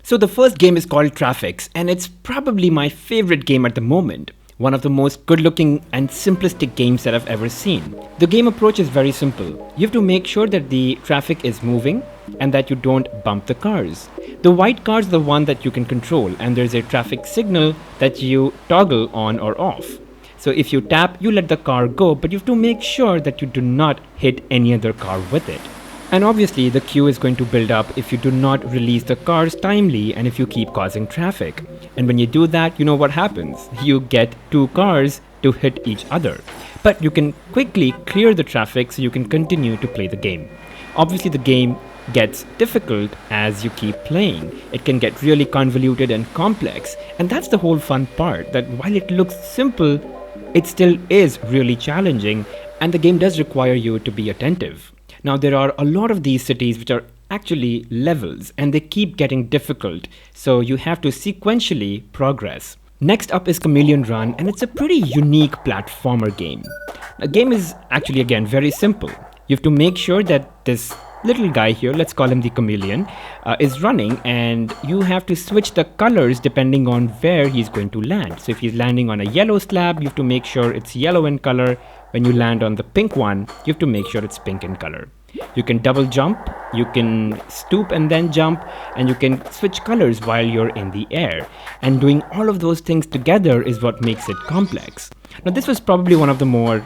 So the first game is called Traffix, and it's probably my favorite game at the moment. One of the most good-looking and simplistic games that I've ever seen. The game approach is very simple. You have to make sure that the traffic is moving and that you don't bump the cars. The white car is the one that you can control, and there's a traffic signal that you toggle on or off. So if you tap, you let the car go, but you have to make sure that you do not hit any other car with it. And obviously the queue is going to build up if you do not release the cars timely and if you keep causing traffic. And when you do that, you know what happens. You get two cars to hit each other. But you can quickly clear the traffic so you can continue to play the game. Obviously the game gets difficult as you keep playing. It can get really convoluted and complex. And that's the whole fun part, that while it looks simple, it still is really challenging, and the game does require you to be attentive. Now there are a lot of these cities which are actually levels, and they keep getting difficult, so you have to sequentially progress. Next up is Chameleon Run, and it's a pretty unique platformer game. The game is actually again very simple. You have to make sure that this little guy here, let's call him the chameleon, is running, and you have to switch the colors depending on where he's going to land. So if he's landing on a yellow slab, you have to make sure it's yellow in color. When you land on the pink one, you have to make sure it's pink in color. You can double jump, you can stoop and then jump, and you can switch colors while you're in the air. And doing all of those things together is what makes it complex. Now this was probably one of the more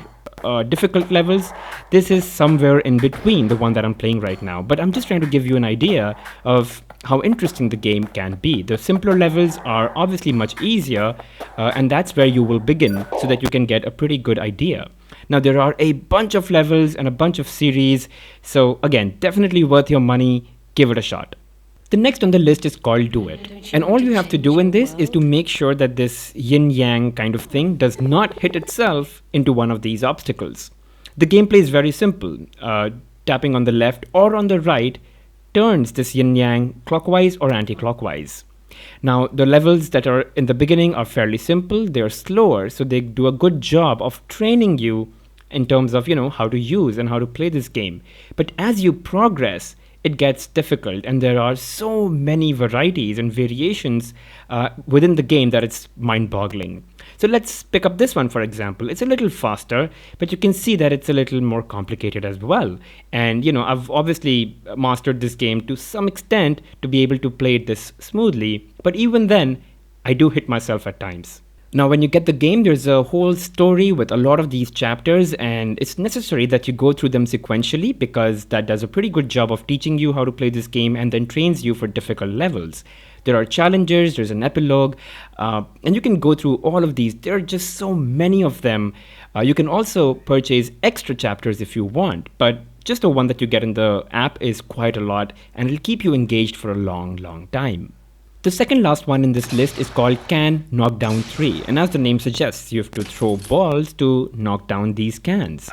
difficult levels. This is somewhere in between the one that I'm playing right now, but I'm just trying to give you an idea of how interesting the game can be. The simpler levels are obviously much easier, and that's where you will begin so that you can get a pretty good idea. Now there are a bunch of levels and a bunch of series, so again, definitely worth your money. Give it a shot. The next on the list is called Duet, and all you have to do in this is to make sure that this yin-yang kind of thing does not hit itself into one of these obstacles. The gameplay is very simple. Tapping on the left or on the right turns this yin-yang clockwise or anti-clockwise. Now the levels that are in the beginning are fairly simple. They're slower, so they do a good job of training you in terms of, how to use and how to play this game. But as you progress, it gets difficult, and there are so many varieties and variations within the game that it's mind-boggling. So let's pick up this one, for example. It's a little faster, but you can see that it's a little more complicated as well. And I've obviously mastered this game to some extent to be able to play it this smoothly, but even then I do hit myself at times. Now when you get the game, there's a whole story with a lot of these chapters, and it's necessary that you go through them sequentially because that does a pretty good job of teaching you how to play this game and then trains you for difficult levels. There are challenges, there's an epilogue, and you can go through all of these. There are just so many of them. You can also purchase extra chapters if you want, but just the one that you get in the app is quite a lot, and it'll keep you engaged for a long time. The second last one in this list is called Can Knockdown 3, and as the name suggests, you have to throw balls to knock down these cans.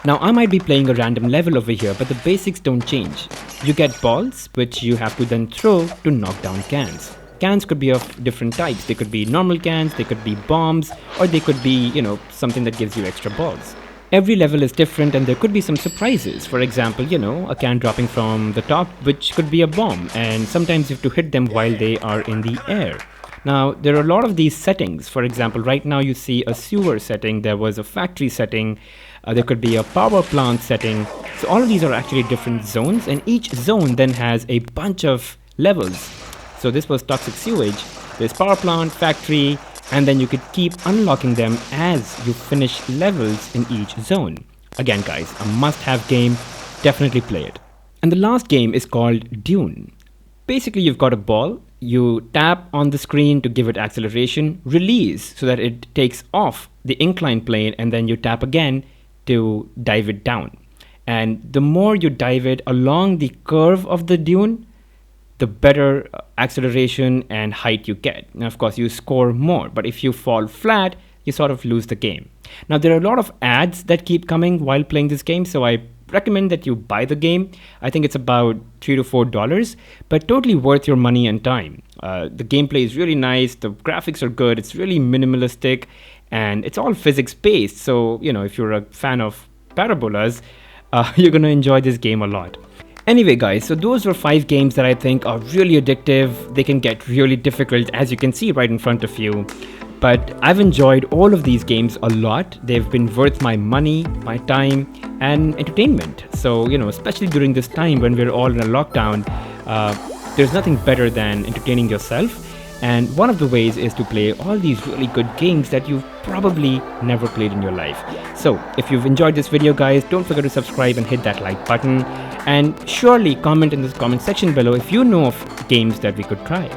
Now I might be playing a random level over here, but the basics don't change. You get balls, which you have to then throw to knock down cans. Cans could be of different types. They could be normal cans, they could be bombs, or they could be, something that gives you extra balls. Every level is different, and there could be some surprises. For example, a can dropping from the top, which could be a bomb, and sometimes you have to hit them while they are in the air. Now, there are a lot of these settings. For example, right now you see a sewer setting, there was a factory setting, there could be a power plant setting. So all of these are actually different zones, and each zone then has a bunch of levels. So this was toxic sewage, there's power plant, factory, and then you could keep unlocking them as you finish levels in each zone. Again guys, a must-have game, definitely play it. And the last game is called Dune. Basically you've got a ball, you tap on the screen to give it acceleration, release so that it takes off the inclined plane, and then you tap again to dive it down. And the more you dive it along the curve of the dune, the better acceleration and height you get. Now, of course, you score more, but if you fall flat, you sort of lose the game. Now, there are a lot of ads that keep coming while playing this game, so I recommend that you buy the game. I think it's about $3 to $4, but totally worth your money and time. The gameplay is really nice, the graphics are good, it's really minimalistic, and it's all physics-based, so, if you're a fan of parabolas, you're going to enjoy this game a lot. Anyway guys, so those were 5 games that I think are really addictive. They can get really difficult, as you can see right in front of you. But I've enjoyed all of these games a lot. They've been worth my money, my time, and entertainment. So, especially during this time when we're all in a lockdown, there's nothing better than entertaining yourself. And one of the ways is to play all these really good games that you've probably never played in your life. So if you've enjoyed this video guys, don't forget to subscribe and hit that like button. And surely comment in the comment section below if you know of games that we could try.